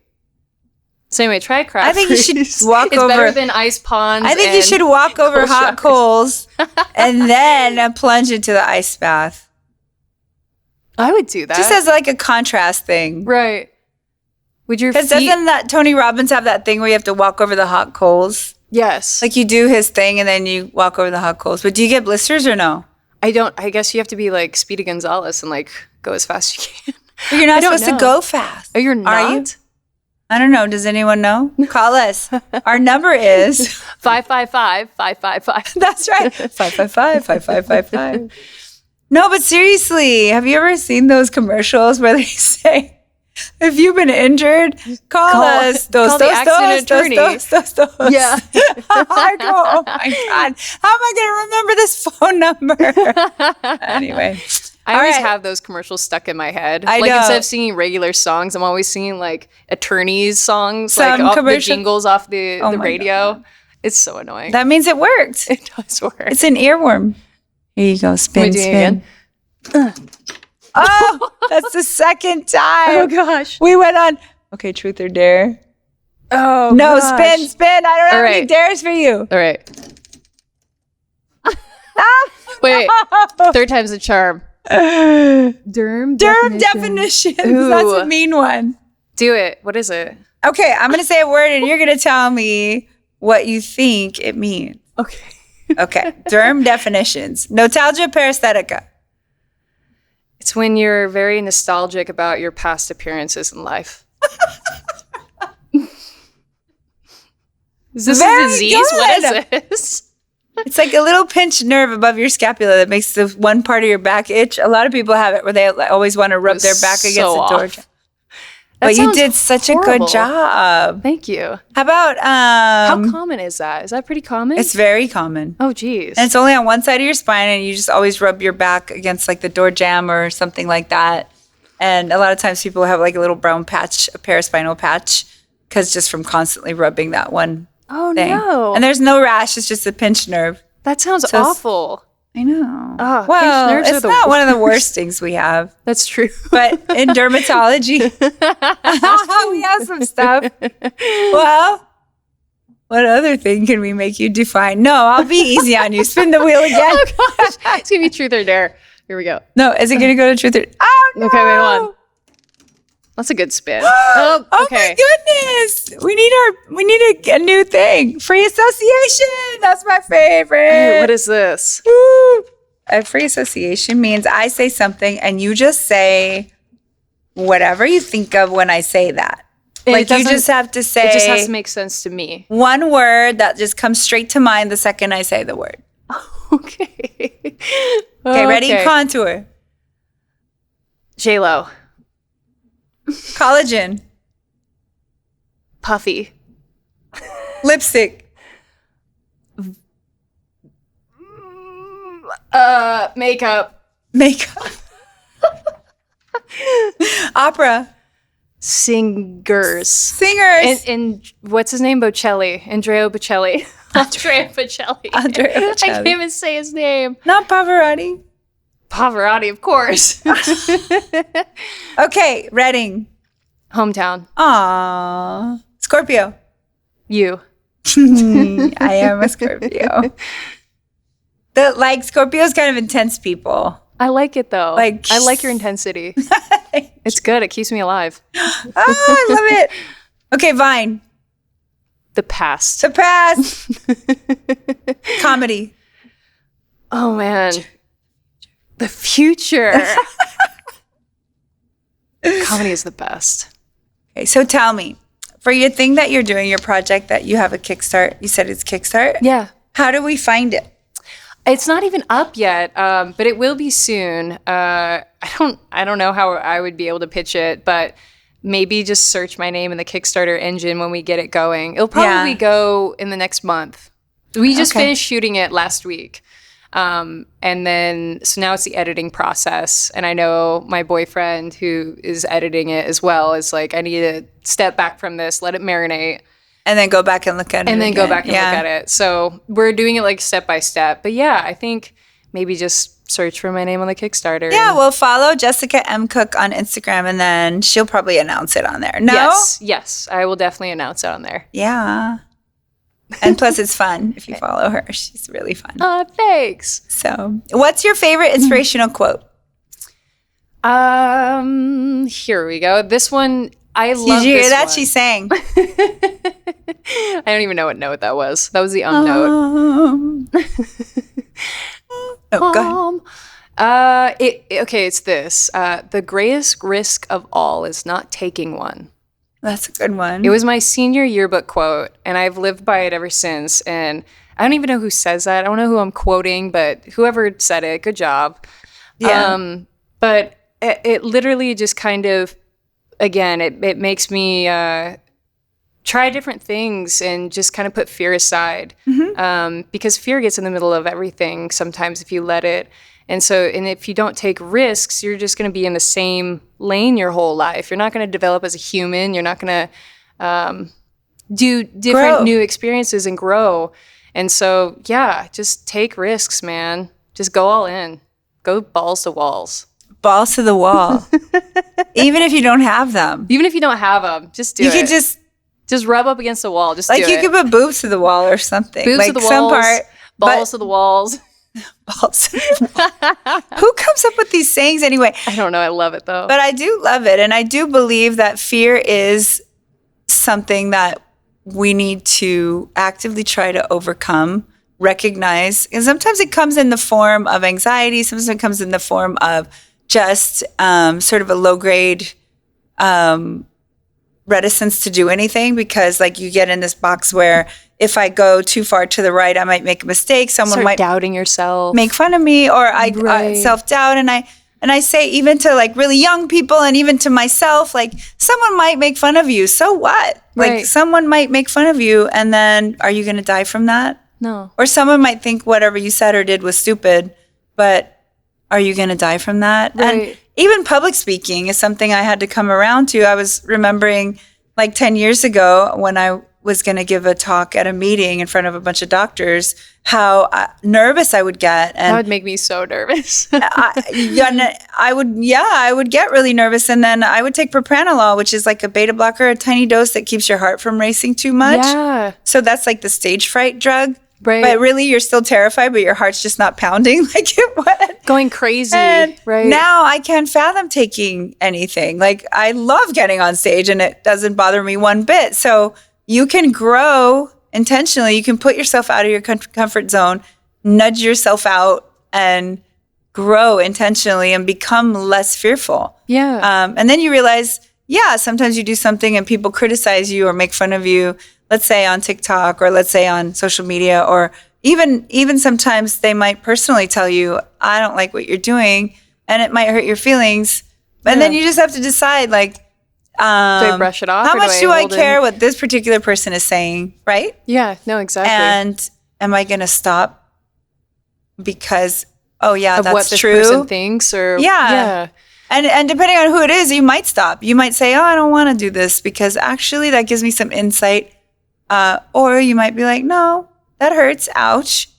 So anyway, try cryo I think freeze. you should walk it's over. It's better than ice ponds. I think you should walk over hot coals and then plunge into the ice bath. I would do that. Just as like a contrast thing. Right. Would your feet... Because doesn't that Tony Robbins have that thing where you have to walk over the hot coals? Yes. Like you do his thing and then you walk over the hot coals. But do you get blisters or no? I don't. I guess you have to be like Speedy Gonzalez and like go as fast as you can. But you're not supposed to go fast. Oh, you're not? Are you? I don't know. Does anyone know? Call us. Our number is 555-555. That's right. 555-5555. No, but seriously, have you ever seen those commercials where they say, if you've been injured, call us. Call the accident attorney. Yeah. I go, oh my God. How am I going to remember this phone number? Anyway. I always have those commercials stuck in my head. I like know. Instead of singing regular songs, I'm always singing like attorneys songs, like off the jingles off the radio. God. It's so annoying. That means it worked. It does work. It's an earworm. Here you go. Spin, spin. Oh, that's the second time. Oh gosh. We went on. Okay, truth or dare. Oh no, gosh. spin. I don't have any dares for you. All right. Wait, third time's the charm. Derm definitions. Ooh. That's a mean one. Do it. What is it? Okay, I'm going to say a word and you're going to tell me what you think it means. Okay. Okay, derm definitions. Nostalgia paresthetica. It's when you're very nostalgic about your past appearances in life. Is this Very a disease? good. What is this? It's like a little pinched nerve above your scapula that makes the one part of your back itch. A lot of people have it where they always want to rub their back against the door. But you did such a good job. Thank you. How about how common is that? Is that pretty common? It's very common. Oh, geez. And it's only on one side of your spine, and you just always rub your back against like the door jamb or something like that. And a lot of times people have like a little brown patch, a paraspinal patch, because just from constantly rubbing that one thing. No. And there's no rash. It's just a pinched nerve. That sounds awful. I know. Oh, well, it's not one of the worst things we have. That's true. But in dermatology, we have some stuff. Well, what other thing can we make you define? No, I'll be easy on you. Spin the wheel again. Oh, gosh. It's going to be truth or dare. Here we go. No, is it going to go to truth or... Oh, no. Okay, wait, hold on. That's a good spin. Oh, okay. Oh my goodness. We need a new thing. Free association. That's my favorite. Hey, what is this? Woo. A free association means I say something and you just say whatever you think of when I say that. And like you just have to say. It just has to make sense to me. One word that just comes straight to mind the second I say the word. Okay. Okay, ready? Contour. J-Lo. Collagen. Puffy. Lipstick. Makeup. Opera. Singers. And what's his name? Andrea Bocelli. Andrea Bocelli. I can't even say his name. Not Pavarotti. Pavarotti, of course. Okay, Reading. Hometown. Aww. Scorpio. You. I am a Scorpio. Scorpio's kind of intense people. I like it though. I like your intensity. It's good. It keeps me alive. Oh, I love it. Okay, Vine. The past. Comedy. Oh man. The future. Comedy is the best. Okay, so tell me, for your thing that you're doing, your project that you have a Kickstart, you said it's Kickstart? Yeah. How do we find it? It's not even up yet, but it will be soon. I don't know how I would be able to pitch it, but maybe just search my name in the Kickstarter engine when we get it going. It'll probably go in the next month. We just finished shooting it last week. And then, so now it's the editing process. And I know my boyfriend who is editing it as well is like, I need to step back from this, let it marinate. And then go back and look at it. And then go back and look at it. So we're doing it like step by step. But yeah, I think maybe just search for my name on the Kickstarter. Yeah, well, follow Jessica M. Cook on Instagram and then she'll probably announce it on there. No? Yes. I will definitely announce it on there. Yeah. And plus it's fun if you follow her. She's really fun. Oh, thanks. So what's your favorite inspirational quote? Here we go. This one, I love this one. Did you hear that? She sang. I don't even know what note that was. That was the note. Go ahead. It's this. The greatest risk of all is not taking one. That's a good one. It was my senior yearbook quote, and I've lived by it ever since. And I don't even know who says that. I don't know who I'm quoting, but whoever said it, good job. Yeah. But it literally just kind of, again, it makes me try different things and just kind of put fear aside. Because fear gets in the middle of everything sometimes if you let it. And if you don't take risks, you're just going to be in the same lane your whole life. You're not going to develop as a human. You're not going to do different new experiences and grow. And so, yeah, just take risks, man. Just go all in. Go balls to walls. Balls to the wall. Even if you don't have them. Even if you don't have them, just do it. You could just rub up against the wall. Just like do you it. could put boobs to the wall or something. Boobs like to the some walls, part. balls to the walls. Balls. Who comes up with these sayings anyway? I don't know. I love it though. But I do love it. And I do believe that fear is something that we need to actively try to overcome, recognize. And sometimes it comes in the form of anxiety. Sometimes it comes in the form of just sort of a low grade reticence to do anything, because like you get in this box where if I go too far to the right, I might make a mistake. Someone might doubting yourself, make fun of me, or I self-doubt. And I say, even to like really young people and even to myself, like someone might make fun of you. So what? Like someone might make fun of you. And then are you going to die from that? No. Or someone might think whatever you said or did was stupid, but are you going to die from that? Right. And even public speaking is something I had to come around to. I was remembering like 10 years ago when I was going to give a talk at a meeting in front of a bunch of doctors, how nervous I would get. And that would make me so nervous. I would get really nervous. And then I would take propranolol, which is like a beta blocker, a tiny dose that keeps your heart from racing too much. Yeah. So that's like the stage fright drug. Right. But really, you're still terrified, but your heart's just not pounding like it was. Going crazy. And right. Now I can't fathom taking anything. Like I love getting on stage and it doesn't bother me one bit. So you can grow intentionally. You can put yourself out of your comfort zone, nudge yourself out, and grow intentionally and become less fearful. Yeah. And then you realize, sometimes you do something and people criticize you or make fun of you, let's say on TikTok or let's say on social media, or even sometimes they might personally tell you, I don't like what you're doing, and it might hurt your feelings. And then you just have to decide, like, do I brush it off? How much do I care what this particular person is saying, right? Yeah, no, exactly. And am I going to stop because, that's what this true? Person thinks, or yeah. And depending on who it is, you might stop. You might say, I don't want to do this because actually that gives me some insight. Or you might be like, no, that hurts. Ouch.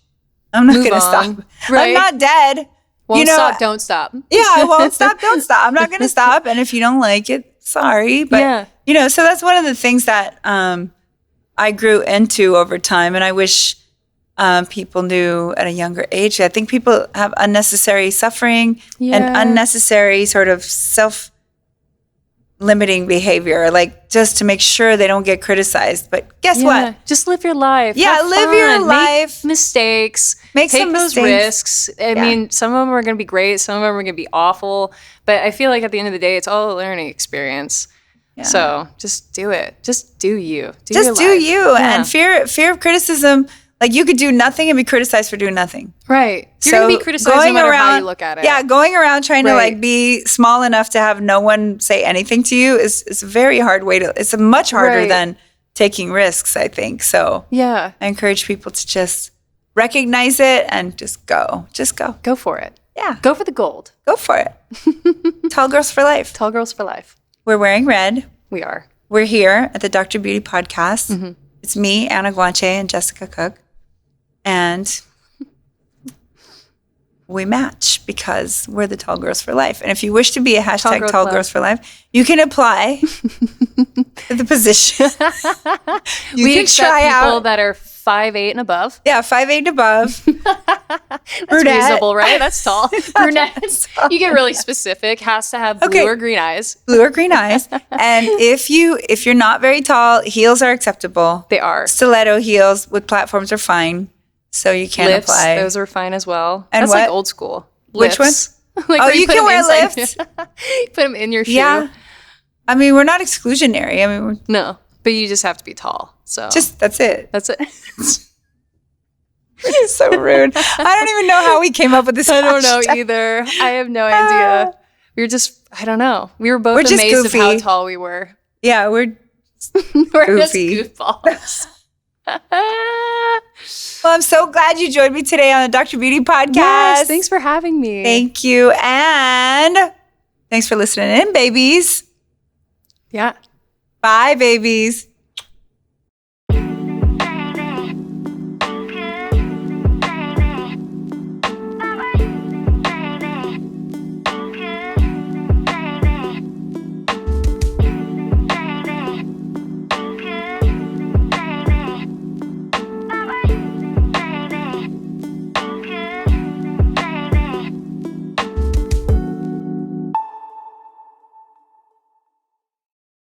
I'm not going to stop. Right. I'm not dead. Won't stop, don't stop. Yeah, I won't stop, don't stop. I'm not going to stop. And if you don't like it, sorry. But, so that's one of the things that I grew into over time. And I wish people knew at a younger age. I think people have unnecessary suffering and unnecessary sort of self-limiting behavior, like just to make sure they don't get criticized. But guess what? Just live your life. Yeah, live your life. Make mistakes. Take those risks. I mean, some of them are going to be great. Some of them are going to be awful. But I feel like at the end of the day, it's all a learning experience. Yeah. So just do it. Just do you. Just do you. And fear of criticism. Like you could do nothing and be criticized for doing nothing. Right. You're going to be criticized no matter how you look at it. Yeah, going around trying to like be small enough to have no one say anything to you is a very hard way to, it's a much harder than taking risks, I think. So I encourage people to just recognize it and just go. Just go. Go for it. Yeah. Go for the gold. Go for it. Tall Girls for Life. Tall Girls for Life. We're wearing red. We are. We're here at the Dr. Beauty Podcast. Mm-hmm. It's me, Anna Guanche, and Jessica Cook. And we match because we're the Tall Girls for Life. And if you wish to be a hashtag Tall Girls for Life, you can apply for the position. We accept people that are 5'8" and above. Yeah, 5'8" and above. That's reasonable, right? That's tall. Brunette. You get really specific. Has to have blue or green eyes. Blue or green eyes. And if you're not very tall, heels are acceptable. They are. Stiletto heels with platforms are fine. So you can lifts, apply. Those are fine as well. And that's like old school. Lifts. Which ones? Like you can wear lifts. You put them in your shoe. Yeah. I mean, we're not exclusionary. I mean, no, but you just have to be tall. So that's it. That's it. It's so rude. I don't even know how we came up with this. I don't know either. I have no idea. We were just, I don't know. We were both amazed of how tall we were. Yeah, we're just goofballs. Well, I'm so glad you joined me today on the Dr. Beauty Podcast. Yes, thanks for having me. Thank you. And thanks for listening in, babies. Yeah. Bye, babies.